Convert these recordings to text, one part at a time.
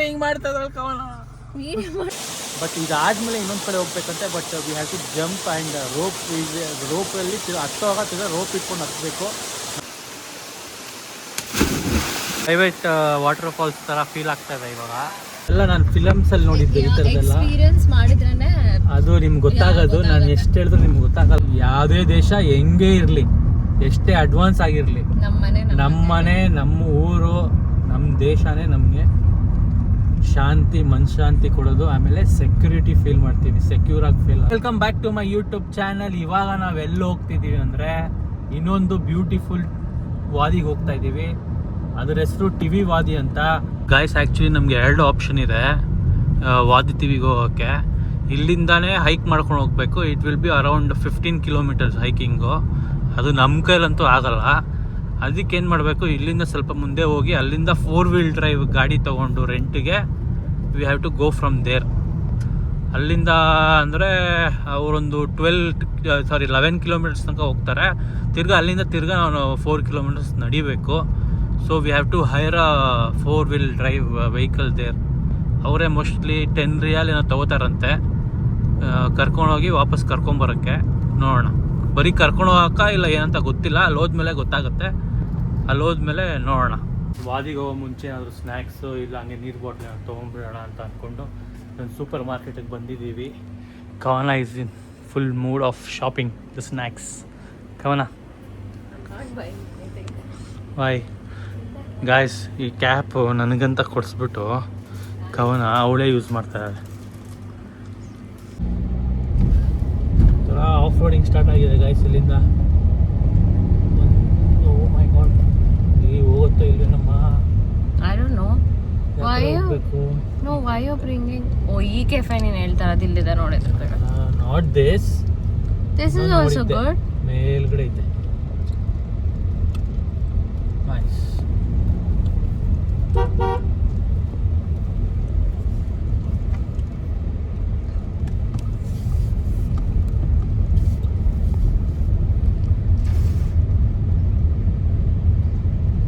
ಹಿಂಗ್ ಮಾಡ್ತದ ಕವನ. ಬಟ್ ಇದಾದ್ಮೇಲೆ ಇನ್ನೊಂದ್ ಕಡೆ ಹೋಗ್ಬೇಕಂತೆ. But we have to jump and ರೋಪಲ್ಲಿ ಹತ್ತೋಗ ರೋಪ್ ಇಟ್ಕೊಂಡು ಹತ್ಬೇಕು. ಪ್ರೈವೇಟ್ ವಾಟರ್ ಫಾಲ್ಸ್ ತರ ಫೀಲ್ ಆಗ್ತಾ ಇದೆ ಇವಾಗ. ಎಲ್ಲ ನಾನು ಫಿಲಮ್ಸ್ ಅಲ್ಲಿ ನೋಡಿದ್ದೆ ಈ ಥರದ್ದೆಲ್ಲ. ಅದು ನಿಮ್ಗೆ ಗೊತ್ತಾಗೋದು. ನಾನು ಎಷ್ಟು ಹೇಳಿದ್ರು ನಿಮ್ಗೆ ಗೊತ್ತಾಗಲ್ಲ. ಯಾವುದೇ ದೇಶ ಹೆಂಗೇ ಇರಲಿ, ಎಷ್ಟೇ ಅಡ್ವಾನ್ಸ್ ಆಗಿರಲಿ, ನಮ್ಮ ಮನೆ, ನಮ್ಮ ಊರು, ನಮ್ಮ ದೇಶನೇ ನಮಗೆ ಶಾಂತಿ, ಮನಶಾಂತಿ ಕೊಡೋದು. ಆಮೇಲೆ ಸೆಕ್ಯೂರಿಟಿ ಫೀಲ್ ಮಾಡ್ತೀವಿ, ಸೆಕ್ಯೂರ್ ಆಗಿ feel. Welcome back to my YouTube channel. ಇವಾಗ ನಾವು ಎಲ್ಲಿ ಹೋಗ್ತಿದ್ದೀವಿ ಅಂದರೆ ಇನ್ನೊಂದು ಬ್ಯೂಟಿಫುಲ್ ವಾದಿಗೆ ಹೋಗ್ತಾ ಇದ್ದೀವಿ. ಅದರ ಹೆಸರು ಟಿವಿ ವಾದಿ ಅಂತ. ಗಾಯ್ಸ್ ಆ್ಯಕ್ಚುಲಿ ನಮಗೆ 2 ಆಪ್ಷನ್ ಇದೆ ವಾದಿ ಟಿವಿಗೆ ಹೋಗೋಕ್ಕೆ. ಇಲ್ಲಿಂದಾನೇ ಹೈಕ್ ಮಾಡ್ಕೊಂಡು ಹೋಗಬೇಕು. It will be around 15 kilometers hiking. ಅದು ನಮ್ಮ ಕೈಲಂತೂ ಆಗಲ್ಲ. ಅದಕ್ಕೇನು ಮಾಡಬೇಕು, ಇಲ್ಲಿಂದ ಸ್ವಲ್ಪ ಮುಂದೆ ಹೋಗಿ ಅಲ್ಲಿಂದ 4 ವೀಲ್ ಡ್ರೈವ್ ಗಾಡಿ ತೊಗೊಂಡು ರೆಂಟಿಗೆ we have to go from there. ಅಲ್ಲಿಂದ ಅಂದರೆ ಅವರೊಂದು 11 ಕಿಲೋಮೀಟರ್ಸ್ ತನಕ ಹೋಗ್ತಾರೆ. ಅಲ್ಲಿಂದ ನಾವು 4 ಕಿಲೋಮೀಟರ್ಸ್ ನಡಿಬೇಕು. So we have to hire a 4 wheel drive vehicle there. ಅವರೇ ಮೋಸ್ಟ್ಲಿ 10 ರಿಯಾಲ್ ಏನೋ ತೊಗೋತಾರಂತೆ ಕರ್ಕೊಂಡೋಗಿ ವಾಪಸ್ ಕರ್ಕೊಂಬರೋಕ್ಕೆ. ನೋಡೋಣ, ಬರೀ ಕರ್ಕೊಂಡು ಹೋಗೋಕ್ಕ ಇಲ್ಲ ಏನಂತ ಗೊತ್ತಿಲ್ಲ. ಅಲ್ಲಿ ಹೋದ್ಮೇಲೆ ಗೊತ್ತಾಗುತ್ತೆ. ಅಲ್ಲಿ ಹೋದ್ಮೇಲೆ ನೋಡೋಣ. ವಾದಿಗೆ ಹೋಗೋ ಮುಂಚೆ ಏನಾದರೂ ಸ್ನ್ಯಾಕ್ಸು ಇಲ್ಲ ಹಂಗೆ ನೀರು ಬಾಟ್ಲ್ ತೊಗೊಂಡ್ಬಿಡೋಣ ಅಂತ ಅಂದ್ಕೊಂಡು ಒಂದು ಸೂಪರ್ ಮಾರ್ಕೆಟಿಗೆ ಬಂದಿದ್ದೀವಿ. ಕವನ is in full mood of shopping the snacks. ಕವನ ಬಾಯ್. ಗಾಯ್ಸ್, ಈ ಕ್ಯಾಪು ನನಗಂತ ಕೊಡಿಸ್ಬಿಟ್ಟು ಕವನ ಅವಳೇ ಯೂಸ್ ಮಾಡ್ತಾರೆ. ಆಫ್ ರೋಡಿಂಗ್ ಸ್ಟಾರ್ಟ್ ಆಗಿದೆ ಗಾಯ್ಸ್. ಇಲ್ಲಿಂದ ಮೈ ಗಾಡ್, ಇಲ್ಲಿ ಹೋಗುತ್ತೋ ಇಲ್ಲಿ ನಮ್ಮ I don't no why you bringing ಈ ಕೆಫೆ ನೀನು ಹೇಳ್ತಾ ಅದಿಲ್ಲಿದೆ ನೋಡಿದ್ರ ಕಡೆ. Not this is also good. ಮೇಲ್ಗಡೆ ಇದೆ. ನೈಸ್.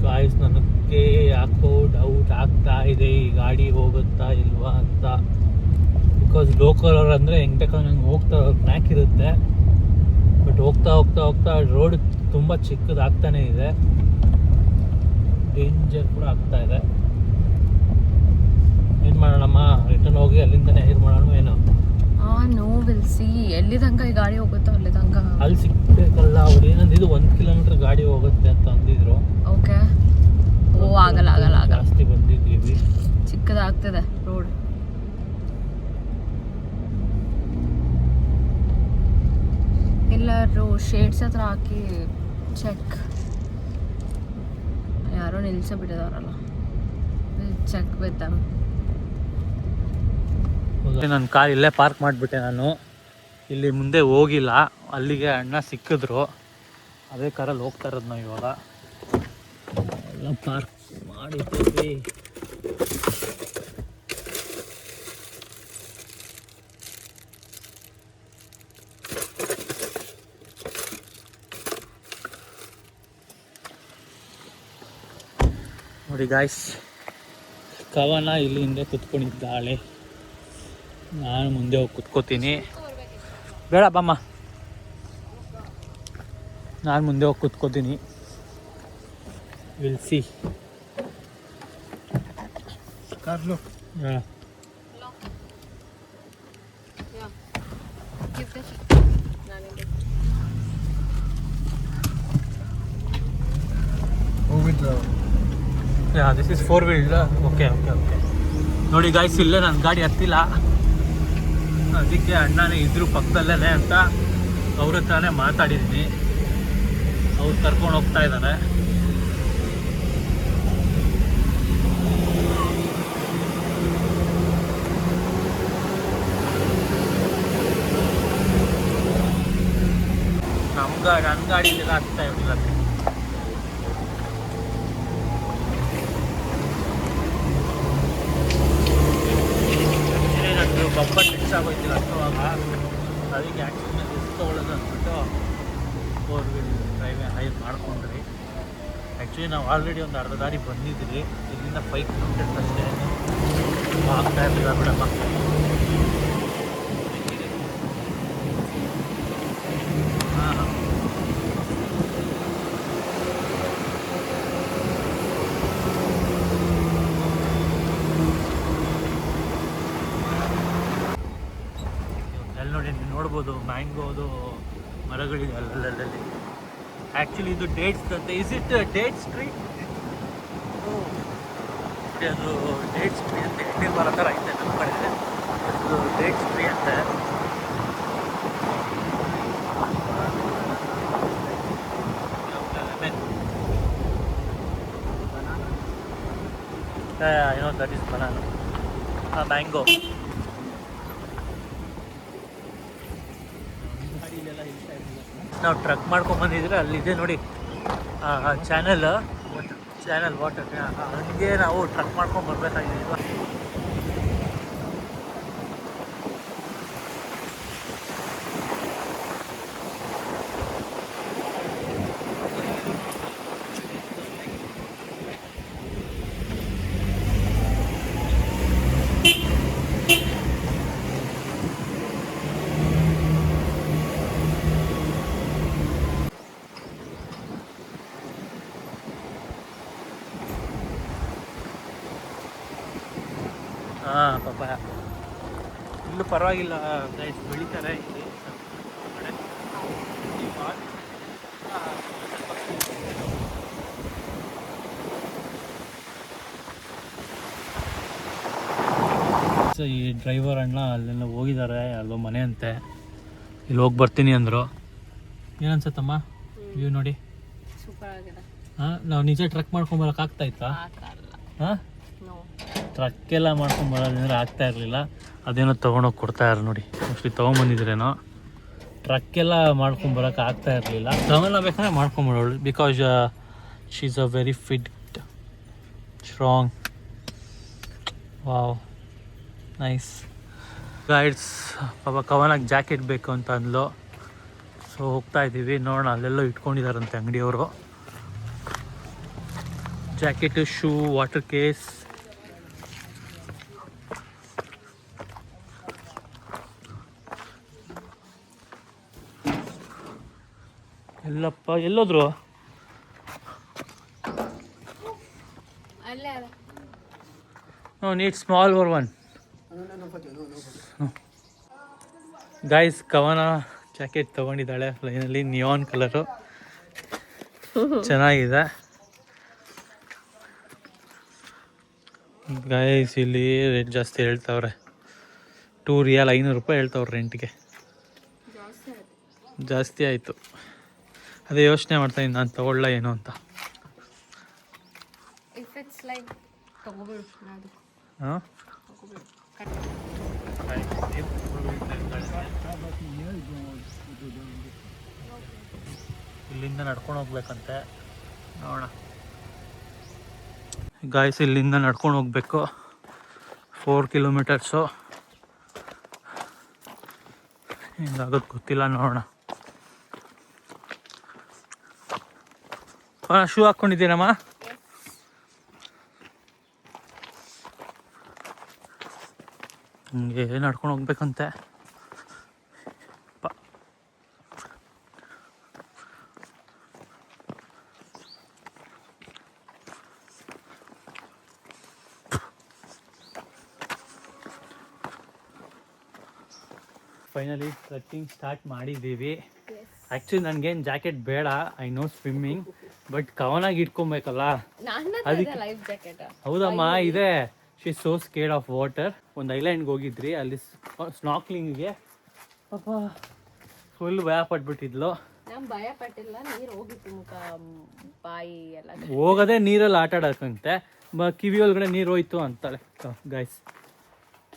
ಗಾಯ್ಸ್, ನನಗೆ ಯಾಕೋ ಡೌಟ್ ಆಗ್ತಾ ಇದೆ ಈ ಗಾಡಿ ಹೋಗುತ್ತಾ ಇಲ್ವಾ ಅಂತ. ಬಿಕಾಸ್ ಲೋಕಲ್ ಅವ್ರು ಅಂದರೆ ಹೆಂಗೆ ಬೇಕಾದ್ರೆ ನಂಗೆ ಹೋಗ್ತಾ ಮ್ಯಾಕ್ ಇರುತ್ತೆ. ಬಟ್ ಹೋಗ್ತಾ ಹೋಗ್ತಾ ಹೋಗ್ತಾ ರೋಡ್ ತುಂಬ ಚಿಕ್ಕದಾಗ್ತಾನೆ ಇದೆ. ಡೇಂಜರ್ ಕೂಡ ಆಗ್ತಾ ಇದೆ. ಏನು ಮಾಡೋಣಮ್ಮ, ರಿಟರ್ನ್ ಹೋಗಿ ಅಲ್ಲಿಂದನೇ ಹೇರ್ ಮಾಡೋಣ ಏನೋ. No we'll see. ಎಲ್ಲಿ ತನಕ ಈ ಗಾಡಿ ಹೋಗುತ್ತೋ ಅಲ್ಲಿ ತನಕ ಅಲ್ಲಿ ಸಿಗ್ಬೇಕಲ್ಲ. ಅವ್ರು ಏನಂದಿದ್ದು 1 ಕಿಲೋಮೀಟರ್ ಗಾಡಿ ಹೋಗುತ್ತೆ ಅಂತ ಅಂದಿದ್ರು. ಓಕೆ. ಆಗಲ್ಲ ಜಾಸ್ತಿ ಬಂದಿದ್ದೀವಿ. ಚಿಕ್ಕದಾಗ್ತದೆ ರೋಡ್. ಎಲ್ಲರೂ ಶೇಡ್ಸ್ ಹತ್ರ ಹಾಕಿ ಚೆಕ್. ಯಾರೋ ನಿಲ್ಸಬಿಟ್ಟಿದಾರಲ್ಲ, ಚೆಕ್ ವಿತ್ ದಮ್. ನನ್ನ ಕಾರ್ ಇಲ್ಲೇ ಪಾರ್ಕ್ ಮಾಡಿಬಿಟ್ಟೆ. ನಾನು ಇಲ್ಲಿ ಮುಂದೆ ಹೋಗಿಲ್ಲ. ಅಲ್ಲಿಗೆ ಅಣ್ಣ ಸಿಕ್ಕಿದ್ರು. ಅದೇ ಕಾರಲ್ಲಿ ಹೋಗ್ತಾ ಇರೋದು ನಾವು ಇವಾಗ. ಎಲ್ಲ ಪಾರ್ಕ್ ಮಾಡಿದ್ದೀವಿ. ನೋಡಿ ಗಾಯ್ಸ್, ಕವನ ಇಲ್ಲಿ ಹಿಂದೆ ಕುತ್ಕೊಂಡಿದ್ದಾಳೆ. ನಾನು ಮುಂದೆ ಹೋಗಿ ಕುತ್ಕೋತೀನಿ. ಬೇಡ ಬಾಮ್ಮ, ನಾನು ಮುಂದೆ ಹೋಗಿ ಕುತ್ಕೋತೀನಿ. Will see. ಕಾರ್ಲು ಹಾಂ ದಿಸ್ ಇಸ್ 4 ವೀಲ್. ಓಕೆ. ನೋಡಿ ಗಾಯ್ಸ್, ಇಲ್ಲೇ ನನ್ನ ಗಾಡಿ ಹತ್ತಿಲ್ಲ. ಅದಕ್ಕೆ ಅಣ್ಣನೇ ಇದ್ರು ಪಕ್ಕದಲ್ಲೇ ಅಂತ ಅವ್ರ ಹತ್ರನೇ ಮಾತಾಡಿದ್ದೀನಿ. ಅವ್ರು ಕರ್ಕೊಂಡು ಹೋಗ್ತಾ ಇದ್ದಾರೆ. ನನ್ನ ಗಾಡಿಲಿ ಆಗ್ತಾ ಇರಲಿಲ್ಲ. ಬಬ್ಬ ಟೆಕ್ಸ್ ಆಗೋಯ್ತಿಲ್ಲ ಅಷ್ಟವಾಗ. ಅದಕ್ಕೆ ಆ್ಯಕ್ಚುಲಿ ರಿಸ್ಕ್ ತೊಗೊಳ್ಳೋದು ಅಂದ್ಬಿಟ್ಟು 4 ವೀಲ್ ಡ್ರೈವ್ ಹೈವೇ ಮಾಡ್ಕೊಂಡ್ರಿ. ಆ್ಯಕ್ಚುಲಿ ನಾವು ಆಲ್ರೆಡಿ ಒಂದು ಅರ್ಧ ದಾರಿ ಬಂದಿದ್ರಿ, ಇಲ್ಲಿಂದ 5 ಕಿಲೋಮೀಟರ್ಸ್ ಅಷ್ಟೇ ಆಗ್ತಾ ಇರಲಿಲ್ಲ ಬಿಡಮ್ಮ. ಹಾಂ ನೋಡಿ, ನೀವು ನೋಡ್ಬೋದು ಮ್ಯಾಂಗೋದು ಮರಗಳಿದೆ ಅಲ್ಲಲ್ಲಿ. ಆ್ಯಕ್ಚುಲಿ ಇದು ಡೇಟ್ಸ್ ಅಂತ. Is it dates tree? ಅದು ಡೇಟ್ಸ್ ಟ್ರೀ ಅಂತ ಎಣ್ಣೆ ಮರ ಥರ ಐತೆ ನಮ್ಮ ಕಡೆ. ಅದು ಡೇಟ್ಸ್ ಟ್ರೀ ಅಂತೆ. ಏನೋ ದಟ್ ಇಸ್ ಬನಾನಾ. ಮ್ಯಾಂಗೋ. ನಾವು ಟ್ರಕ್ ಮಾಡ್ಕೊಂಡು ಬಂದಿದ್ರೆ ಅಲ್ಲಿದೆ ನೋಡಿ ಚಾನಲ್ ವಾಟರ್. ಹಂಗೆ ನಾವು ಟ್ರಕ್ ಮಾಡ್ಕೊಂಡು ಬರ್ಬೇಕಾಗಿದೆ. ಹಾಂ ಪಪ್ಪಾಯ ಇಲ್ಲೂ ಪರವಾಗಿಲ್ಲ ಗೈಸ್, ಬೆಳಿತಾರೆ ಇಲ್ಲಿ ಈ ಡ್ರೈವರ್ ಅಣ್ಣ ಅಲ್ಲೆಲ್ಲ ಹೋಗಿದ್ದಾರೆ, ಅಲ್ಲೋ ಮನೆ ಅಂತೆ. ಇಲ್ಲಿ ಹೋಗಿ ಬರ್ತೀನಿ ಅಂದರು. ಏನನ್ಸತ್ತಮ್ಮ ವ್ಯೂ ನೋಡಿ? ಸೂಪರ್ ಆಗಿದೆ. ಹಾಂ, ನಾವು ನಿಜ ಟ್ರಕ್ ಮಾಡ್ಕೊಂಬರಕ್ಕೆ ಆಗ್ತಾಯಿತ್ತಾ? ಹಾಂ, ಟ್ರಕ್ ಎಲ್ಲ ಮಾಡ್ಕೊಂಬರೋದಂದ್ರೆ ಆಗ್ತಾ ಇರಲಿಲ್ಲ. ಅದೇನೋ ತೊಗೊಂಡೋಗಿ ಕೊಡ್ತಾಯಿದ್ರು ನೋಡಿ, ಮೋಸ್ಟ್ಲಿ ತೊಗೊಂಬಂದಿದ್ರೇನೋ. ಟ್ರಕ್ ಎಲ್ಲ ಮಾಡ್ಕೊಂಬರೋಕೆ ಆಗ್ತಾ ಇರಲಿಲ್ಲ. ತೊಗೊಂಡ್ಬೇಕಂದ್ರೆ ಮಾಡ್ಕೊಂಬರೋಳು, because she is a very fit, strong. Wow, nice. Guides ಪಾಪ ಕವನಾಗ ಜಾಕೆಟ್ ಬೇಕು ಅಂತ ಅಂದ್ಲು. ಸೊ ಹೋಗ್ತಾ ಇದ್ದೀವಿ, ನೋಡೋಣ. ಅಲ್ಲೆಲ್ಲೋ ಇಟ್ಕೊಂಡಿದ್ದಾರಂತೆ ಅಂಗಡಿಯವರು. Jacket, shoe, water case. ಎಲ್ಲಪ್ಪ ಎಲ್ಲೋದ್ರು? No, need small or one. No. Guys, Kavana jacket ತೊಗೊಂಡಿದ್ದಾಳೆ ಲೈನಲ್ಲಿ, ನಿಯಾನ್ ಕಲರು, ಚೆನ್ನಾಗಿದೆ. ಗೈಸ್ ಇಲ್ಲಿ ರೇಟ್ ಜಾಸ್ತಿ ಹೇಳ್ತಾವ್ರೆ. 2 ರಿಯಾಲ್ 500 ರೂಪಾಯಿ ಹೇಳ್ತಾವ್ರೆ ರೆಂಟ್ಗೆ. ಜಾಸ್ತಿ ಆಯಿತು. ಅದೇ ಯೋಚನೆ ಮಾಡ್ತಾಯಿದ್ದೀನಿ ನಾನು ತೊಗೊಳ್ಳ ಏನು ಅಂತ. ಹಾಂ, ಇಲ್ಲಿಂದ ನಡ್ಕೊಂಡು ಹೋಗ್ಬೇಕಂತೆ, ನೋಡೋಣ. ಗಾಯ್ಸ್ ಇಲ್ಲಿಂದ ನಡ್ಕೊಂಡು ಹೋಗ್ಬೇಕು 4 ಕಿಲೋಮೀಟರ್ಸು. ಹೆಂಗಾಗೋದು ಗೊತ್ತಿಲ್ಲ, ನೋಡೋಣ. ಶೂ ಹಾಕ್ಕೊಂಡಿದ್ದೀನಮ್ಮ? ಹಂಗೆ ನಡ್ಕೊಂಡು ಹೋಗ್ಬೇಕಂತೆ. ಫೈನಲಿ ಟ್ರೆಕ್ಕಿಂಗ್ ಸ್ಟಾರ್ಟ್ ಮಾಡಿದ್ದೀವಿ. ಆ್ಯಕ್ಚುಲಿ ನನಗೇನು ಜಾಕೆಟ್ ಬೇಡ, ಐ ನೋ ಸ್ವಿಮ್ಮಿಂಗ್, ಬಟ್ ಕವನಾಗಿ ಇಟ್ಕೊಬೇಕಲ್ಲ ಅದಕ್ಕೆ. ಹೌದಮ್ಮ, ಇದೆ. She so scared of water. ಒಂದು ಐಲ್ಯಾಂಡ್ಗೆ ಹೋಗಿದ್ರಿ, ಅಲ್ಲಿ ಸ್ನಾರ್ಕ್ಲಿಂಗ್ಗೆ ಪಾಪ ಫುಲ್ ಭಯ ಪಟ್ಬಿಟ್ಟಿದ್ಲು. ಹೋಗೋದೇ ನೀರಲ್ಲಿ ಆಟ ಆಡೋಕ್ಕಂತೆ, ಕಿವಿ ಒಳಗಡೆ ನೀರು ಹೋಯ್ತು ಅಂತಾಳೆ ಗೈಸ್.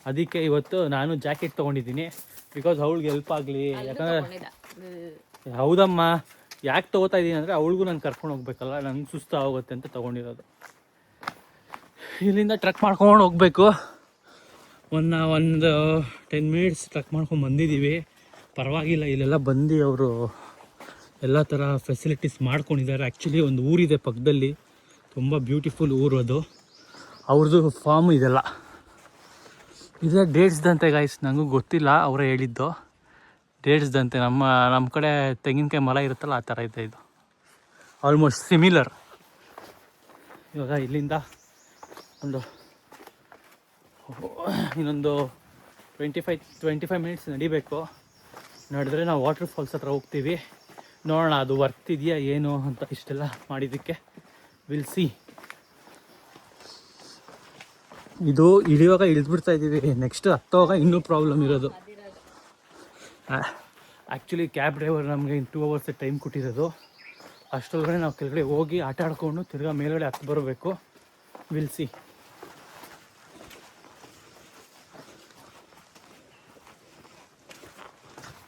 ಅದಕ್ಕೆ ಇವತ್ತು ನಾನು ಜಾಕೆಟ್ ತೊಗೊಂಡಿದ್ದೀನಿ, ಬಿಕಾಸ್ ಅವಳಿಗೆ ಹೆಲ್ಪ್ ಆಗಲಿ. ಯಾಕಂದರೆ ಹೌದಮ್ಮ, ಯಾಕೆ ತೊಗೋತಾ ಇದ್ದೀನಿ ಅಂದರೆ ಅವಳಿಗೂ ನಾನು ಕರ್ಕೊಂಡು ಹೋಗ್ಬೇಕಲ್ಲ, ನಂಗೆ ಸುಸ್ತು ಆಗುತ್ತೆ ಅಂತ ತೊಗೊಂಡಿರೋದು. ಇಲ್ಲಿಂದ ಟ್ರಕ್ ಮಾಡ್ಕೊಂಡು ಹೋಗಬೇಕು. ಒಂದು 10 ಮಿನಿಟ್ಸ್ ಟ್ರಕ್ ಮಾಡ್ಕೊಂಡು ಬಂದಿದ್ದೀವಿ. ಪರವಾಗಿಲ್ಲ, ಇಲ್ಲೆಲ್ಲ ಬಂದು ಅವರು ಎಲ್ಲ ಥರ ಫೆಸಿಲಿಟೀಸ್ ಮಾಡ್ಕೊಂಡಿದ್ದಾರೆ. ಆ್ಯಕ್ಚುಲಿ ಒಂದು ಊರಿದೆ ಪಕ್ಕದಲ್ಲಿ, ತುಂಬ ಬ್ಯೂಟಿಫುಲ್ ಊರು ಅದು. ಅವ್ರದ್ದು ಫಾರ್ಮ್ ಇದೆಲ್ಲ ಇದೇ ಡೇಟ್ಸ್ದಂತೆ ಗೈಸ್, ನನಗೂ ಗೊತ್ತಿಲ್ಲ, ಅವರೇ ಹೇಳಿದ್ದು ಡೇಟ್ಸ್ದಂತೆ. ನಮ್ಮ ಕಡೆ ತೆಂಗಿನಕಾಯಿ ಮರ ಇರುತ್ತಲ್ಲ ಆ ಥರ ಇದೆ ಇದು, ಆಲ್ಮೋಸ್ಟ್ ಸಿಮಿಲರ್. ಇವಾಗ ಇಲ್ಲಿಂದ ಇನ್ನೊಂದು 25 ಮಿನಿಟ್ಸ್ ನಡಿಬೇಕು. ನಡೆದ್ರೆ ನಾವು ವಾಟರ್ ಫಾಲ್ಸ್ ಹತ್ರ ಹೋಗ್ತೀವಿ. ನೋಡೋಣ ಅದು ವರ್ತ್ ಇದೆಯಾ ಏನು ಅಂತ ಇಷ್ಟೆಲ್ಲ ಮಾಡಿದ್ದಕ್ಕೆ. Will see. ಇದು ಇಳಿಯುವಾಗ ಇಳಿದ್ಬಿಡ್ತಾ ಇದ್ದೀವಿ, ನೆಕ್ಸ್ಟ್ ಹತ್ತೋವಾಗ ಇನ್ನೂ ಪ್ರಾಬ್ಲಮ್ ಇರೋದು. ಆ್ಯಕ್ಚುಲಿ ಕ್ಯಾಬ್ ಡ್ರೈವರ್ ನಮಗೆ 2 hours ಟೈಮ್ ಕೊಟ್ಟಿರೋದು. ಅಷ್ಟೊಳಗಡೆ ನಾವು ಕೆಳಗಡೆ ಹೋಗಿ ಆಟ ಆಡ್ಕೊಂಡು ತಿರ್ಗಾ ಮೇಲ್ಗಡೆ ಹತ್ತು ಬರಬೇಕು. Will see.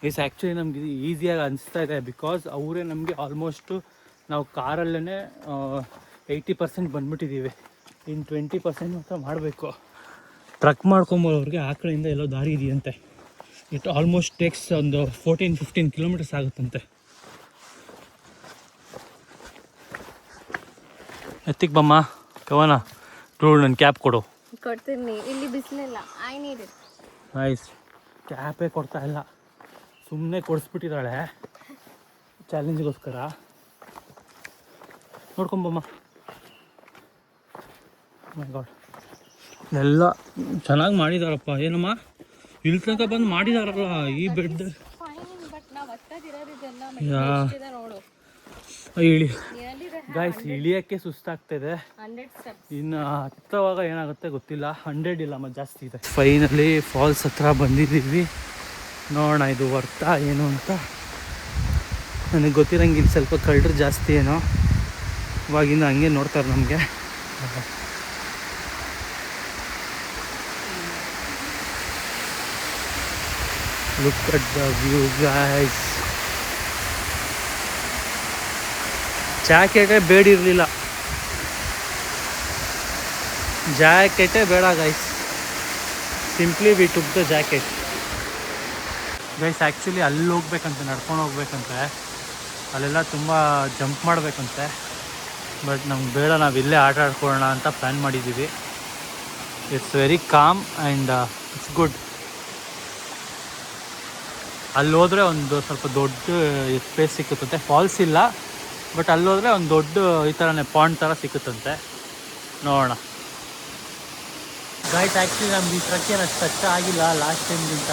ಆ್ಯಕ್ಚುಲಿ ನಮ್ಗೆ ಇದು ಈಸಿಯಾಗಿ ಅನಿಸ್ತಾ ಇದೆ, ಬಿಕಾಸ್ ಅವರೇ ನಮಗೆ ಆಲ್ಮೋಸ್ಟು ನಾವು ಕಾರಲ್ಲೇ 80% ಬಂದ್ಬಿಟ್ಟಿದ್ದೀವಿ. ಇನ್ನು 20% ಮಾತ್ರ ಮಾಡಬೇಕು. ಟ್ರಕ್ ಮಾಡ್ಕೊಂಬೋವ್ರಿಗೆ ಆ ಕಡೆಯಿಂದ ಎಲ್ಲೋ ದಾರಿ ಇದೆಯಂತೆ. ಇಟ್ ಆಲ್ಮೋಸ್ಟ್ ಟೇಕ್ಸ್ ಒಂದು 14-15 ಕಿಲೋಮೀಟರ್ಸ್ ಆಗುತ್ತಂತೆ. ಎತ್ತಿಗೆ ಬಮ್ಮ ಕವನ ಟೂರ್ ನನ್ನ ಕ್ಯಾಬ್ ಕೊಡು. ಕೊಡ್ತೀನಿ. ಇಲ್ಲಿ ಬಿಸಿಲಿಲ್ಲ. I need it. ನೈಸ್. ಕ್ಯಾಬೇ ಕೊಡ್ತಾ ಇಲ್ಲ, ಸುಮ್ಮನೆ ಕೊಡಿಸ್ಬಿಟ್ಟಿದ್ದಾಳೆ ಚಾಲೆಂಜ್ಗೋಸ್ಕರ. ನೋಡ್ಕೊಂಬಮ್ಮ. ಮೈ ಗಾಡ್, ಎಲ್ಲ ಚೆನ್ನಾಗಿ ಮಾಡಿದಾರಪ್ಪ. ಏನಮ್ಮ ಇಲ್ಲಿ ತನಕ ಬಂದು ಮಾಡಿದಾರಲ್ಲ ಈ ಬೆಡ್. ಇಳಿ ಗಾಯ್ಸ್, ಇಳಿಯೋಕ್ಕೆ ಸುಸ್ತಾಗ್ತಿದೆ. ಇನ್ನು ಹತ್ತವಾಗ ಏನಾಗುತ್ತೆ ಗೊತ್ತಿಲ್ಲ. 100 ಇಲ್ಲ, ಮತ್ತೆ ಜಾಸ್ತಿ ಇದೆ. ಫೈನಲಿ ಫಾಲ್ಸ್ ಹತ್ರ ಬಂದಿದ್ದೀವಿ. ನೋಡೋಣ ಇದು ವರ್ತಾ ಏನು ಅಂತ. ನನಗೆ ಗೊತ್ತಿರಂಗೆ ಇಲ್ಲಿ ಸ್ವಲ್ಪ ಕಳ್ಳರು ಜಾಸ್ತಿ ಏನೋ. ಇವಾಗಿಂದ ಹಂಗೆ ನೋಡ್ತಾರೆ ನಮಗೆ. Look at the view guys. ಜಾಕೆಟೇ ಬೇಡಿರಲಿಲ್ಲ, ಜಾಕೆಟೇ ಬೇಡ guys. Simply we took the jacket guys. Actually ಅಲ್ಲಿ ಹೋಗ್ಬೇಕಂತೆ, ನಡ್ಕೊಂಡು ಹೋಗ್ಬೇಕಂತೆ. ಅಲ್ಲೆಲ್ಲ ತುಂಬ ಜಂಪ್ ಮಾಡಬೇಕಂತೆ. ಬಟ್ ನಮ್ಗೆ ಬೇಡ, ನಾವು ಇಲ್ಲೇ ಆಟ ಆಡ್ಕೊಳ್ಳೋಣ ಅಂತ ಪ್ಲ್ಯಾನ್ ಮಾಡಿದ್ದೀವಿ. It's very calm and it's good. ಅಲ್ಲಿ ಹೋದರೆ ಒಂದು ಸ್ವಲ್ಪ ದೊಡ್ಡ ಸ್ಪೇಸ್ ಸಿಕ್ಕುತ್ತಂತೆ. ಫಾಲ್ಸ್ ಇಲ್ಲ, ಬಟ್ ಅಲ್ಲೋದ್ರೆ ಒಂದು ದೊಡ್ಡ ಈ ಥರನೇ ಪಾಂಡ್ ಥರ ಸಿಕ್ಕುತ್ತಂತೆ. ನೋಡೋಣ ಗೈಸ್. ಆ್ಯಕ್ಚುಲಿ ನಮ್ಗೆ ಈ ಟ್ರಕ್ ಏನು ಅಷ್ಟು ಕಷ್ಟ ಆಗಿಲ್ಲ ಲಾಸ್ಟ್ ಟೈಮ್ಗಿಂತ.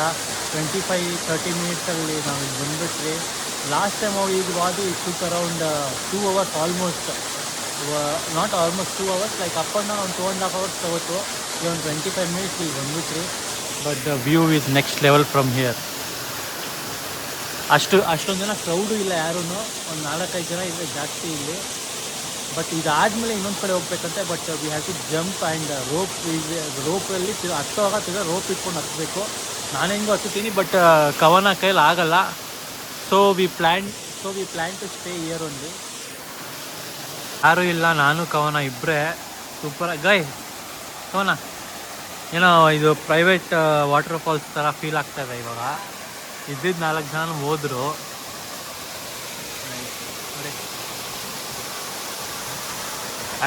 25-30 ಮಿನಿಟ್ಸಲ್ಲಿ ನಾವು ಇಲ್ಲಿ ಬಂದುಬಿಟ್ರಿ. ಲಾಸ್ಟ್ ಟೈಮ್ ಹೋಗಿ ಈಗ ಬಾದು it took around 2 hours almost. Not almost 2 hours, like up and down ಒಂದು 2.5 hours ತಗೋತು. ಈ ಒಂದು 25 ಮಿನಿಟ್ಸ್ ಇಲ್ಲಿ ಬಂದುಬಿಟ್ರಿ. But the view is next level from here. ಅಷ್ಟೊಂದು ಜನ ಕ್ರೌಡು ಇಲ್ಲ, ಯಾರೂ ಒಂದು 4-5 ಜನ ಇದೆ ಜಾಸ್ತಿ ಇಲ್ಲಿ. ಬಟ್ ಇದಾದಮೇಲೆ ಇನ್ನೊಂದು ಕಡೆ ಹೋಗ್ಬೇಕಂತೆ. But we have to jump and ರೋಪಲ್ಲಿ ಹತ್ತೋವಾಗ ತಿರ್ಗಾ ರೋಪ್ ಇಟ್ಕೊಂಡು ಹತ್ತಬೇಕು. ನಾನು ಹೆಂಗೂ ಹತ್ತೀನಿ, ಬಟ್ ಕವನ ಕೈಲಿ ಆಗಲ್ಲ. So we plan to stay here only. ಯಾರೂ ಇಲ್ಲ, ನಾನು ಕವನ ಇಬ್ಬರೇ. Super guy. ಕವನ ಏನೋ ಇದು ಪ್ರೈವೇಟ್ ವಾಟರ್ ಫಾಲ್ಸ್ ಥರ ಫೀಲ್ ಆಗ್ತಾಯಿದೆ ಇವಾಗ. ಇದ್ದಿದ್ದು 4 ಜನ ಹೋದರು.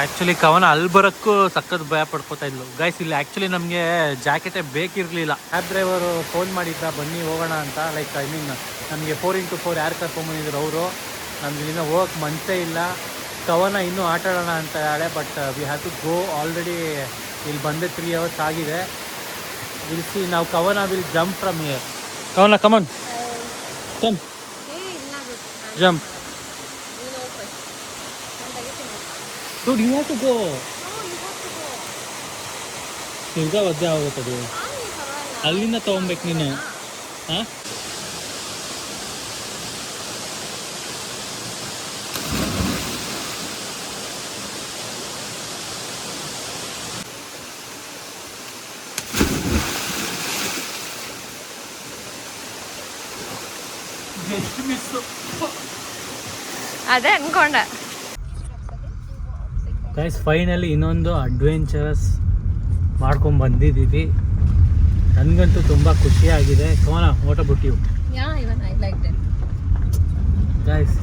ಆ್ಯಕ್ಚುಲಿ ಕವನ ಅಲ್ಲಿ ಬರೋಕ್ಕೂ ಸಖತ್ ಭಯ ಪಡ್ಕೋತಾ ಇದ್ಲು ಗೈಸ್. ಇಲ್ಲಿ ಆ್ಯಕ್ಚುಲಿ ನಮಗೆ ಜಾಕೆಟೇ ಬೇಕಿರಲಿಲ್ಲ. ಕ್ಯಾಬ್ ಡ್ರೈವರು ಫೋನ್ ಮಾಡಿದ್ದ ಬನ್ನಿ ಹೋಗೋಣ ಅಂತ. ಲೈಕ್ ಐ ಮೀನ್ ನಮಗೆ 4x4 ಯಾರು ಕರ್ಕೊಂಬಂದಿದ್ರು ಅವರು. ನಮ್ಗೆ ಇಲ್ಲಿಂದ ಹೋಗೋಕ್ಕೆ ಮನಸ್ಸೇ ಇಲ್ಲ. ಕವನ ಇನ್ನೂ ಆಟ ಆಡೋಣ ಅಂತ ಹೇಳೆ. But we have to go. Already ಇಲ್ಲಿ ಬಂದೆ 3 hours ಆಗಿದೆ. We'll see. ನಾವು Kavana will jump from here. Kavana come on come jump. Dude, you have to go. ತಿರ್ಗಾ ಒದ್ದೆ ಆಗುತ್ತದೆ. ಅಲ್ಲಿಂದ ತೊಗೊಬೇಕು ನೀನು. ಹಾಂ, ಅದೇ ಅನ್ಕೊಂಡೆ. ಗೈಸ್ ಫೈನಲಿ ಇನ್ನೊಂದು ಅಡ್ವೆಂಚರಸ್ ಮಾಡ್ಕೊಂಡು ಬಂದಿದ್ದೀವಿ. ನನಗಂತೂ ತುಂಬ ಖುಷಿಯಾಗಿದೆ. Kavana what about you? Yeah, even I liked it. Guys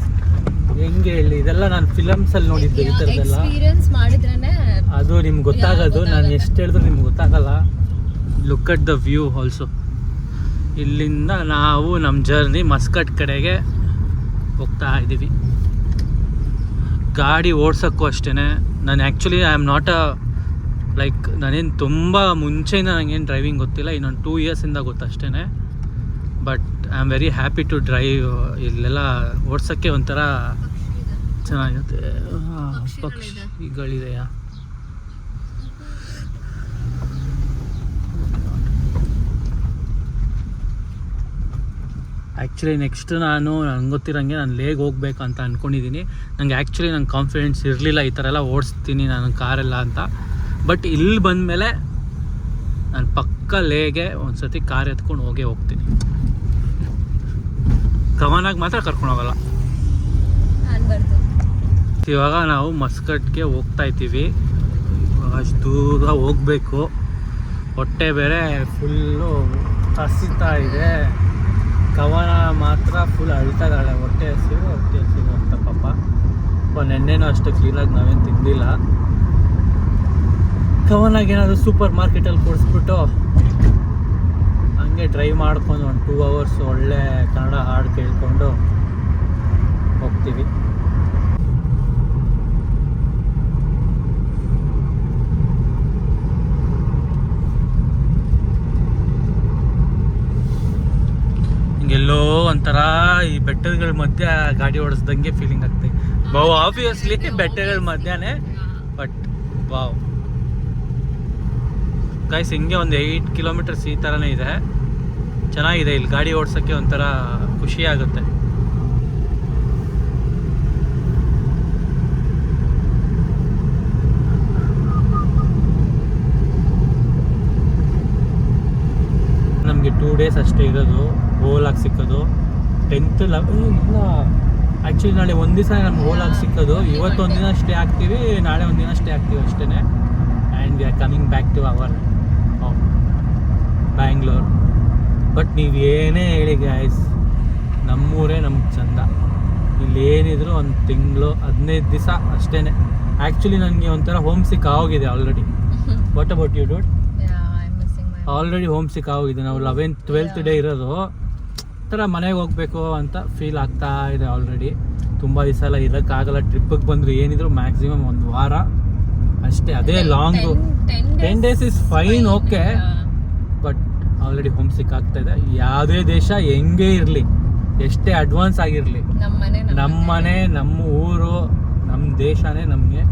ಹೆಂಗೆ ಹೇಳಿ, ಇದೆಲ್ಲ ನಾನು ಫಿಲಮ್ಸಲ್ಲಿ ನೋಡಿದ್ದೆ ಈ ಥರದ್ದೆಲ್ಲ. ಎಕ್ಸ್ಪೀರಿಯನ್ಸ್ ಮಾಡಿದ್ರೇನೆ ಅದು ನಿಮ್ಗೆ ಗೊತ್ತಾಗೋದು. ನಾನು ಎಷ್ಟು ಹೇಳಿದ್ರು ನಿಮ್ಗೆ ಗೊತ್ತಾಗಲ್ಲ. Look at the view also. ಇಲ್ಲಿಂದ ನಾವು ನಮ್ಮ ಜರ್ನಿ ಮಸ್ಕಟ್ ಕಡೆಗೆ ಹೋಗ್ತಾ ಇದ್ದೀವಿ. ಗಾಡಿ ಓಡ್ಸೋಕ್ಕೂ ಅಷ್ಟೇ. ನಾನು actually I am not like ನಾನೇನು ತುಂಬ ಮುಂಚೆಯಿಂದ ನನಗೇನು ಡ್ರೈವಿಂಗ್ ಗೊತ್ತಿಲ್ಲ, ಇನ್ನೊಂದು 2 ಇಯರ್ಸಿಂದ ಗೊತ್ತಷ್ಟೇ. But I am very happy to drive. ಇಲ್ಲೆಲ್ಲ ಓಡ್ಸೋಕ್ಕೆ ಒಂಥರ ಚೆನ್ನಾಗಿರುತ್ತೆ. ಪಕ್ಷಿಗಳಿದೆಯಾ? ಆ್ಯಕ್ಚುಲಿ ನೆಕ್ಸ್ಟ್ ನಂಗೆ ಗೊತ್ತಿರೋಂಗೆ ನಾನು ಲೇಗ್ ಹೋಗ್ಬೇಕು ಅಂತ ಅಂದ್ಕೊಂಡಿದ್ದೀನಿ. ನಂಗೆ ಆ್ಯಕ್ಚುಲಿ ನಂಗೆ ಕಾನ್ಫಿಡೆನ್ಸ್ ಇರಲಿಲ್ಲ ಈ ಥರ ಎಲ್ಲ ಓಡಿಸ್ತೀನಿ ನಾನು ಕಾರೆಲ್ಲ ಅಂತ. ಬಟ್ ಇಲ್ಲಿ ಬಂದಮೇಲೆ ನಾನು ಪಕ್ಕ ಲೇಗೆ ಒಂದು ಸತಿ ಕಾರ್ ಎತ್ಕೊಂಡು ಹೋಗ್ತೀನಿ. ಕವನಾಗಿ ಮಾತ್ರ ಕರ್ಕೊಂಡು ಹೋಗಲ್ಲ. ಇವಾಗ ನಾವು ಮಸ್ಕಟ್ಗೆ ಹೋಗ್ತಾ ಇದ್ದೀವಿ. ಅಷ್ಟು ದೂರ ಹೋಗಬೇಕು. ಹೊಟ್ಟೆ ಬೇರೆ ಫುಲ್ಲು ಹಸಿತಾ ಇದೆ. ಕವನ ಮಾತ್ರ ಫುಲ್ ಅಳ್ತಾಯಿದ್ದಾಳೆ, ಹೊಟ್ಟೆ ಹಸಿವು ಅಂತ ಪಾಪ. ನೆನ್ನೆನೂ ಅಷ್ಟು ಕ್ಲೀನಾಗಿ ನಾವೇನು ತಿಂದಿಲ್ಲ. ಕವನಾಗ ಏನಾದರೂ ಸೂಪರ್ ಮಾರ್ಕೆಟಲ್ಲಿ ಕೊಡಿಸ್ಬಿಟ್ಟು ಹಂಗೆ ಡ್ರೈವ್ ಮಾಡ್ಕೊಂಡು ಒಂದು 2 ಅವರ್ಸ್ ಒಳ್ಳೆ ಕನ್ನಡ ಹಾಡು ಕೇಳ್ಕೊಂಡು ಹೋಗ್ತೀವಿ. ಹಿಂಗೆಲ್ಲೋ ಒಂಥರ ಈ ಬೆಟ್ಟಗಳ ಮಧ್ಯೆ ಗಾಡಿ ಓಡಿಸ್ದಂಗೆ ಫೀಲಿಂಗ್ ಆಗ್ತದೆ. ಆಬ್ವಿಯಸ್ಲಿ ಬೆಟ್ಟಗಳ ಮಧ್ಯನೇ, ಬಟ್ ವಾವ್ ಗೈಸ್, ಹಿಂಗೆ ಒಂದು 8 ಕಿಲೋಮೀಟರ್ಸ್ ಈ ಥರನೇ ಇದೆ. ಚೆನ್ನಾಗಿದೆ. ಇಲ್ಲಿ ಗಾಡಿ ಓಡಿಸೋಕ್ಕೆ ಒಂಥರ ಖುಷಿ ಆಗುತ್ತೆ. ನಮಗೆ 2 ಡೇಸ್ ಅಷ್ಟೇ ಇರೋದು. ಓಲಾಗಿ ಸಿಕ್ಕೋದು 10th ಇಲ್ಲ, ಆ್ಯಕ್ಚುಲಿ ನಾಳೆ ಒಂದು ದಿವಸ ನಮ್ಗೆ ಓಲಾಗಿ ಸಿಕ್ಕೋದು. ಇವತ್ತು ಒಂದಿನ ಸ್ಟೇ ಆಗ್ತೀವಿ, ನಾಳೆ ಒಂದಿನ ಸ್ಟೇ ಆಗ್ತೀವಿ ಅಷ್ಟೇ. And we are coming back to our Bangalore. But ನೀವು ಏನೇ ಹೇಳಿ ಗಾಯ್ಸ್, ನಮ್ಮೂರೇ ನಮ್ಗೆ ಚಂದ. ಇಲ್ಲಿ ಏನಿದ್ರು ಒಂದು ತಿಂಗಳು 15 ದಿವಸ ಅಷ್ಟೇ. ಆ್ಯಕ್ಚುಲಿ ನನಗೆ ಒಂಥರ ಹೋಮ್ ಸಿಕ್ ಆಗೋಗಿದೆ already. What about you dude? Already homesick ಆಗೋಗಿದೆ. ನಾವು 11th 12th ಡೇ ಇರೋದು ಥರ ಮನೆಗೆ ಹೋಗಬೇಕು ಅಂತ ಫೀಲ್ ಆಗ್ತಾ ಇದೆ ಆಲ್ರೆಡಿ. ತುಂಬ ದಿವಸ ಎಲ್ಲ ಇರೋಕ್ಕಾಗಲ್ಲ. ಟ್ರಿಪ್ಪಿಗೆ ಬಂದರೆ ಏನಿದ್ರು ಮ್ಯಾಕ್ಸಿಮಮ್ 1 ವಾರ ಅಷ್ಟೇ. ಅದೇ long 10 days is fine, okay. But already homesick ಆಗ್ತಾ ಇದೆ. ಯಾವುದೇ ದೇಶ ಹೆಂಗೇ ಇರಲಿ, ಎಷ್ಟೇ ಅಡ್ವಾನ್ಸ್ ಆಗಿರಲಿ, ನಮ್ಮ ಮನೆ, ನಮ್ಮ ಊರು, ನಮ್ಮ ದೇಶನೇ ನಮಗೆ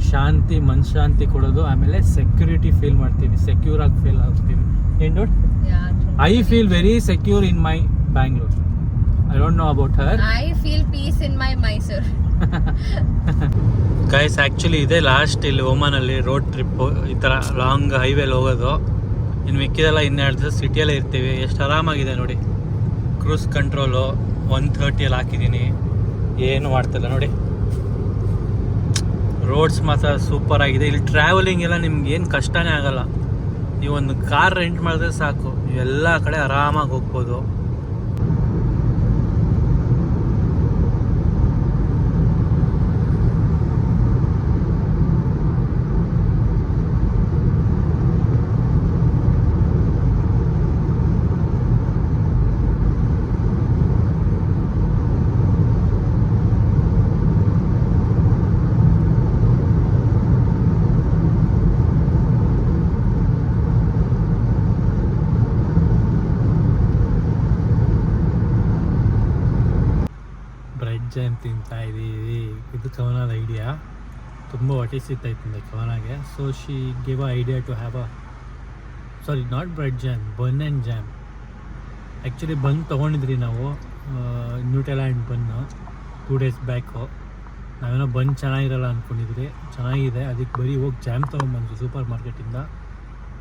ಶಾಂತಿ, ಮನಃಶಾಂತಿ ಕೊಡೋದು. ಆಮೇಲೆ ಸೆಕ್ಯೂರಿಟಿ ಫೀಲ್ ಮಾಡ್ತೀವಿ, ಸೆಕ್ಯೂರ್ ಆಗಿ ಫೀಲ್ ಆಗ್ತೀವಿ. ಏನು doubt? I feel very secure in my Bangalore. I don't know about her. I feel peace in my Mysore. Guys, actually ಇದೇ ಲಾಸ್ಟ್ ಇಲ್ಲಿ ಒಮಾನಲ್ಲಿ ರೋಡ್ ಟ್ರಿಪ್ಪು. ಈ ಥರ ಲಾಂಗ್ ಹೈವೇಲಿ ಹೋಗೋದು. ಇನ್ನು ಮಿಕ್ಕಿದೆಲ್ಲ 12 ದಿವಸ ಸಿಟಿಯಲ್ಲೇ ಇರ್ತೀವಿ. ಎಷ್ಟು ಆರಾಮಾಗಿದೆ ನೋಡಿ. ಕ್ರೂಸ್ ಕಂಟ್ರೋಲು 130 ಹಾಕಿದ್ದೀನಿ, ಏನು ಮಾಡ್ತಿಲ್ಲ ನೋಡಿ. ರೋಡ್ಸ್ ಮಾತ್ರ ಸೂಪರ್ ಆಗಿದೆ. ಇಲ್ಲಿ ಟ್ರಾವೆಲಿಂಗ್ ಎಲ್ಲ ನಿಮ್ಗೆ ಏನು ಕಷ್ಟನೇ ಆಗಲ್ಲ. ನೀವೊಂದು ಕಾರ್ ರೆಂಟ್ ಮಾಡಿದ್ರೆ ಸಾಕು, ನೀವೆಲ್ಲ ಕಡೆ ಆರಾಮಾಗಿ ಹೋಗ್ಬೋದು. ಜಾಮ್ ತಿಂತಾ ಇದ್ದೀವಿ. ಇದು ಕವನದ ಐಡಿಯಾ. ತುಂಬ ಹೊಟ್ಟೆ ಸಿಗ್ತಾಯಿತ್ತು ಕವನಾಗೆ. So she give a idea to have not bread jam, bun and jam. Actually bun ತೊಗೊಂಡಿದ್ರಿ ನಾವು, Nutella and bun 2 days back. ನಾವೇನೋ ಬನ್ ಚೆನ್ನಾಗಿರಲ್ಲ ಅಂದ್ಕೊಂಡಿದ್ರಿ, ಚೆನ್ನಾಗಿದೆ. ಅದಕ್ಕೆ ಬರೀ ಹೋಗಿ ಜಾಮ್ ತೊಗೊಂಬಂದ್ವಿ ಸೂಪರ್ ಮಾರ್ಕೆಟಿಂದ.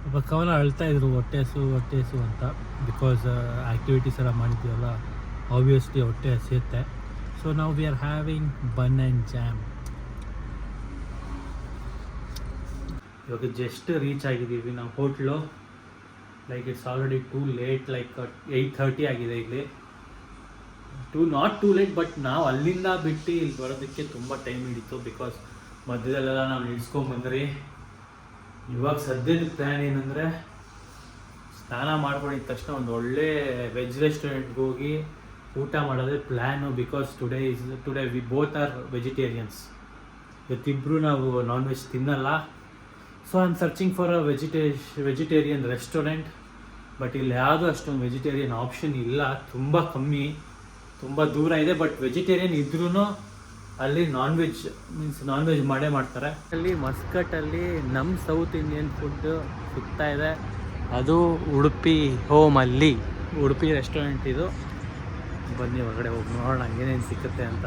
ಒಬ್ಬ ಕವನ ಅಳ್ತಾಯಿದ್ರು ಹೊಟ್ಟೆ ಹಸು ಅಂತ. ಬಿಕಾಸ್ ಆ್ಯಕ್ಟಿವಿಟೀಸ್ ಎಲ್ಲ ಮಾಡಿದ್ದೀವಲ್ಲ, ಆಬ್ವಿಯಸ್ಲಿ ಹೊಟ್ಟೆ ಹಸಿಯುತ್ತೆ. So now we are having bun and jam. ಇವಾಗ ಜಸ್ಟ್ ರೀಚ್ ಆಗಿದ್ದೀವಿ ನಾವು hotel. Like it's already too late, like 8:30 ಆಗಿದೆ ಇಲ್ಲಿ. ನಾಟ್ ಟೂ ಲೇಟ್, ಬಟ್ ನಾವು ಅಲ್ಲಿಂದ ಬಿಟ್ಟು ಇಲ್ಲಿ ಬರೋದಕ್ಕೆ ತುಂಬ ಟೈಮ್ ಹಿಡಿತು. ಬಿಕಾಸ್ ಮಧ್ಯದಲ್ಲೆಲ್ಲ ನಾವು ನಿಲ್ಸ್ಕೊಂಬಂದ್ರಿ. ಇವಾಗ ಸದ್ಯದ ಪ್ಲ್ಯಾನ್ ಏನಂದರೆ, ಸ್ನಾನ ಮಾಡ್ಕೊಂಡಿದ್ದ ತಕ್ಷಣ ಒಂದು ಒಳ್ಳೆ ವೆಜ್ ರೆಸ್ಟೋರೆಂಟ್ಗೆ ಹೋಗಿ ಊಟ ಮಾಡೋದೇ plan. Because today we both are vegetarians. ಇವತ್ತಿಬ್ಬರು ನಾವು ನಾನ್ ವೆಜ್ ತಿನ್ನಲ್ಲ. So I am searching for a vegetarian restaurant. But ಇಲ್ಲಿ ಯಾವುದೂ ಅಷ್ಟೊಂದು ವೆಜಿಟೇರಿಯನ್ ಆಪ್ಷನ್ ಇಲ್ಲ, ತುಂಬ ಕಮ್ಮಿ, ತುಂಬ ದೂರ ಇದೆ. ಬಟ್ ವೆಜಿಟೇರಿಯನ್ ಇದ್ರೂ ಅಲ್ಲಿ ನಾನ್ ವೆಜ್ ಮಾಡೇ ಮಾಡ್ತಾರೆ. ಅಲ್ಲಿ ಮಸ್ಕಟ್ಟಲ್ಲಿ ನಮ್ಮ ಸೌತ್ ಇಂಡಿಯನ್ ಫುಡ್ ಸಿಗ್ತಾ ಇದೆ. ಅದು ಉಡುಪಿ ಹೋಮಲ್ಲಿ, ಉಡುಪಿ ರೆಸ್ಟೋರೆಂಟ್ ಇದು. ಬನ್ನಿ ಹೊರಗಡೆ ಹೋಗಿ ನೋಡೋಣ ಏನೇನು ಸಿಕ್ಕುತ್ತೆ ಅಂತ.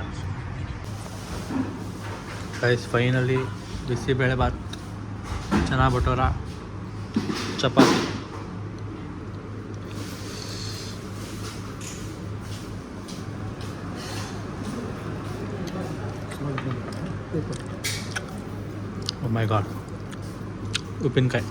ಗೈಸ್ ಫೈನಲಿ ಬಿಸಿಬೇಳೆ ಬಾತ್, ಚೆನ್ನ ಬಟೋರ, ಚಪಾತಿ. Oh my god, ಉಪ್ಪಿನಕಾಯಿ.